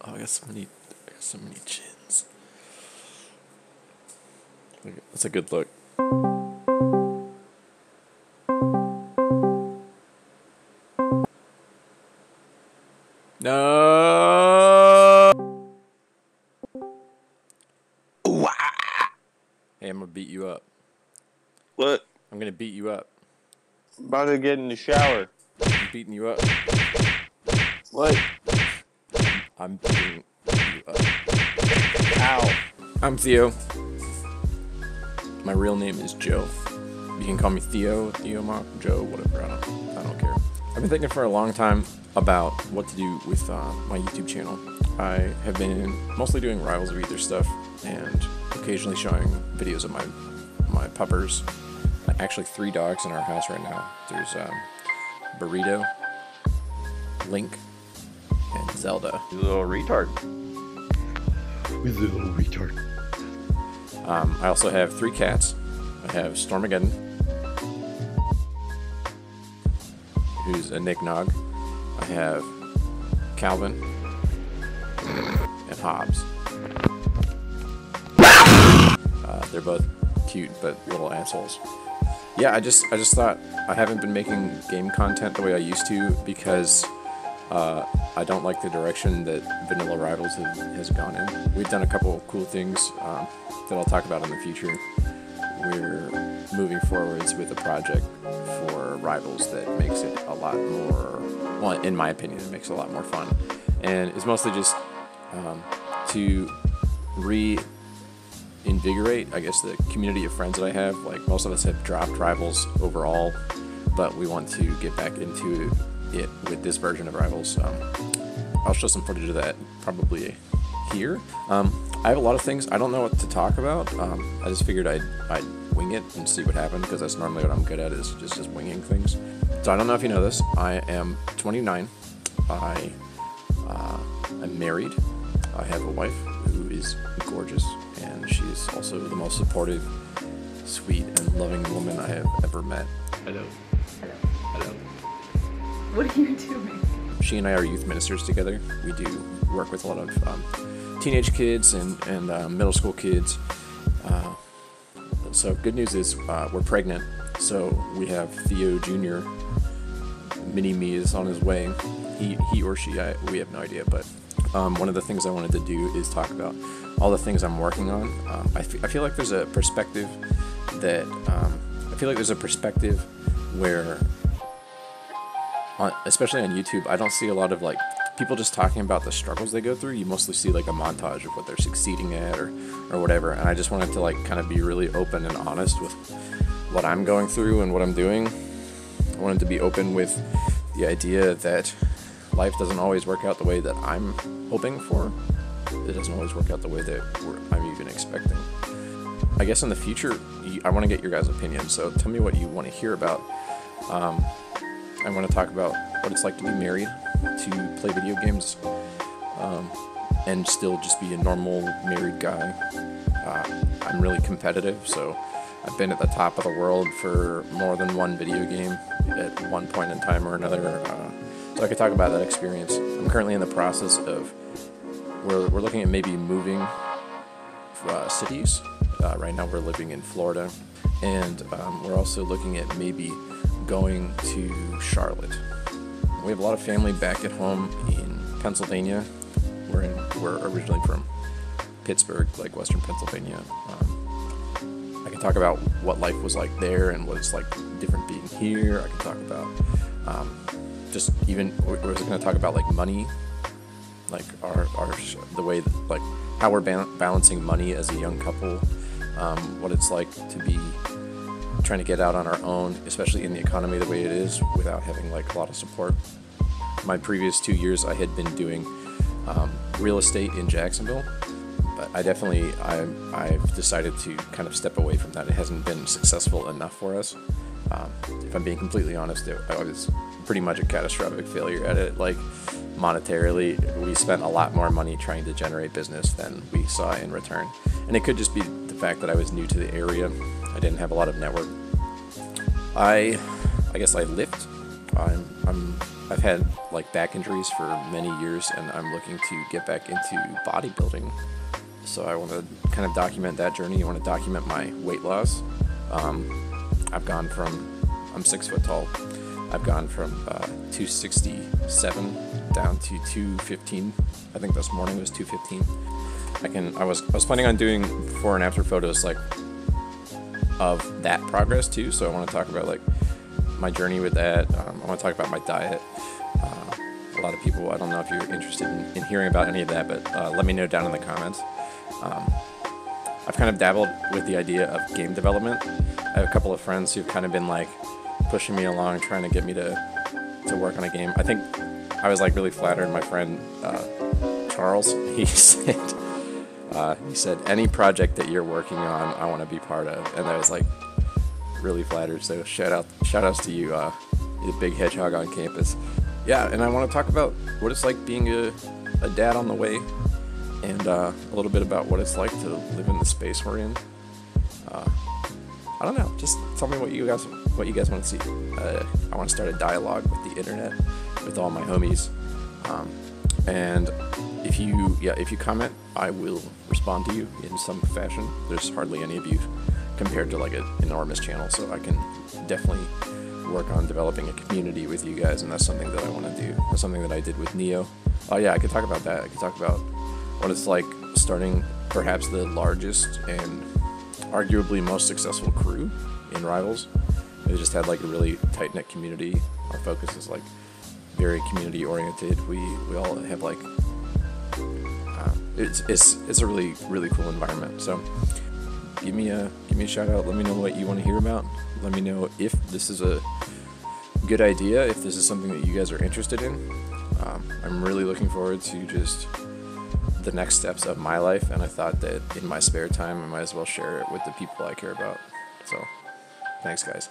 Oh, I got so many chins. That's a good look. No. Ooh, Hey, I'm gonna beat you up. what? I'm gonna beat you up. About to get in the shower. I'm beating you up. What? I'm beating you up. Ow. I'm Theo. My real name is Joe. You can call me Theo, Mock, Joe, whatever. I don't care. I've been thinking for a long time about what to do with my YouTube channel. I have been mostly doing Rivals of Ether stuff and occasionally showing videos of my puppers. Actually, 3 dogs in our house right now. There's Burrito, Link, and Zelda. You little retard. You little retard. I also have 3 cats. I have Stormageddon, who's a Nicknog. I have Calvin and Hobbs. They're both cute but little assholes. Yeah, I just thought I haven't been making game content the way I used to because I don't like the direction that Vanilla Rivals has gone in. We've done a couple of cool things that I'll talk about in the future. We're moving forwards with a project for Rivals that makes it a lot more, well, in my opinion, it makes it a lot more fun. And it's mostly just to reinvigorate, I guess, the community of friends that I have. Like, most of us have dropped Rivals overall, but we want to get back into it with this version of Rivals. I'll show some footage of that probably here. I have a lot of things. I don't know what to talk about. I just figured I'd wing it and see what happened, because that's normally what I'm good at, is just winging things. So I don't know if you know this. I am 29. I'm married. I have a wife who is gorgeous, and she's also the most supportive, sweet, and loving woman I have ever met. Hello. Hello. Hello. What are you doing? She and I are youth ministers together. We do work with a lot of teenage kids and middle school kids. So good news is we're pregnant. So we have Theo Jr. Mini-me is on his way. He or she, we have no idea. But one of the things I wanted to do is talk about all the things I'm working on. I feel like there's a perspective that where, especially on YouTube, I don't see a lot of like people just talking about the struggles they go through. You mostly see like a montage of what they're succeeding at or whatever. And I just wanted to like kind of be really open and honest with what I'm going through and what I'm doing. I wanted to be open with the idea that life doesn't always work out the way that I'm hoping for. It doesn't always work out the way that I'm even expecting. I guess in the future, I want to get your guys' opinion. So tell me what you want to hear about. I want to talk about what it's like to be married, to play video games, and still just be a normal married guy. I'm really competitive, so I've been at the top of the world for more than one video game at one point in time or another. So I could talk about that experience. I'm currently in the process of, we're looking at maybe moving cities. Right now we're living in Florida, and we're also looking at maybe going to Charlotte. We have a lot of family back at home in Pennsylvania. We're originally from Pittsburgh, like Western Pennsylvania. I can talk about what life was like there and what it's like different being here. I can talk about just even, we're going to talk about like money, like the way that, like how we're balancing money as a young couple, what it's like to be trying to get out on our own, especially in the economy the way it is, without having like a lot of support. My previous 2 years, I had been doing real estate in Jacksonville, but I've decided to kind of step away from that. It hasn't been successful enough for us. If I'm being completely honest, I was pretty much a catastrophic failure at it. Like, monetarily, we spent a lot more money trying to generate business than we saw in return. And it could just be the fact that I was new to the area. I didn't have a lot of network. I guess I lift I've had like back injuries for many years, and I'm looking to get back into bodybuilding. So I want to kind of document that journey. I want to document my weight loss. I've gone from, I'm 6 foot tall. I've gone from 267 down to 215. I think this morning was 215. I was planning on doing before and after photos like of that progress too. So I want to talk about like my journey with that. I want to talk about my diet. A lot of people, I don't know if you're interested in hearing about any of that, but let me know down in the comments. I've kind of dabbled with the idea of game development. I have a couple of friends who've kind of been like pushing me along, trying to get me to work on a game. I think I was like really flattered. My friend Charles, he said any project that you're working on, I want to be part of, and I was like really flattered. So shout outs to you, the big hedgehog on campus. Yeah, and I want to talk about what it's like being a dad on the way, and a little bit about what it's like to live in the space we're in. I don't know. Just tell me what you guys want to see. I want to start a dialogue with the internet, with all my homies. And if you comment, I will respond to you in some fashion. There's hardly any of you compared to like an enormous channel, so I can definitely work on developing a community with you guys, and that's something that I want to do. That's something that I did with Neo. Oh yeah, I could talk about that. I could talk about what it's like starting perhaps the largest and arguably most successful crew in Rivals. We just had like a really tight-knit community. Our focus is like very community oriented. We all have like it's a really cool environment. So give me a shout out. Let me know what you want to hear about. Let me know if this is a good idea, if this is something that you guys are interested in. I'm really looking forward to just the next steps of my life, and I thought that in my spare time I might as well share it with the people I care about. So thanks guys.